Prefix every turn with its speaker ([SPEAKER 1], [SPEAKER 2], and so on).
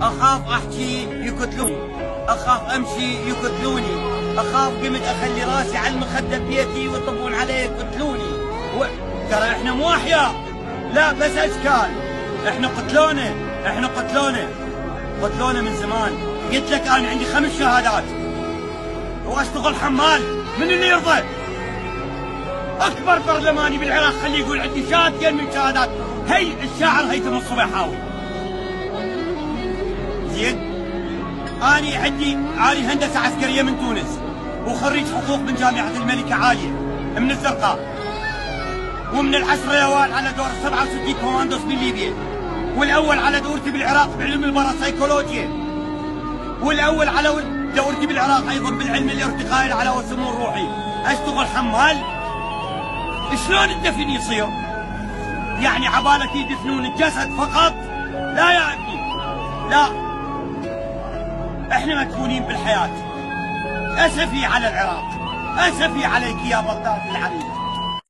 [SPEAKER 1] اخاف احكي يقتلوني، اخاف امشي يقتلوني، اخاف قمت اخلي راسي على المخده ببيتي ويطبون علي يقتلوني. ترى احنا مو احياء، لا بس اشكال. احنا قتلونا، احنا قتلونا، قتلونا من زمان. قلت لك انا عندي 5 شهادات واشتغل حمال، من اللي يرضى؟ اكبر برلماني بالعراق خليه يقول عندي شهادتين من شهادات. هي الشاعر هيثم الصبيحاوي. زين، اني عندي عالي هندسه عسكريه من تونس، وخريج حقوق من جامعه الملكه عاليه من الزرقاء، ومن العشرة الاوائل على دور 67 كوماندوس بليبيا، والاول على دورتي بالعراق بعلم الباراسايكولوجيا، والاول على دورتي بالعراق ايضا بالعلم الارتقائي على والسمو الروحي. اشتغل حمال؟ شلون الدفن يصير؟ يعني عبالك يدفنون الجسد فقط؟ لا يا ابني، لا، احنا مدفونين بالحياة. اسفي على العراق، اسفي عليك يا بغداد العريق.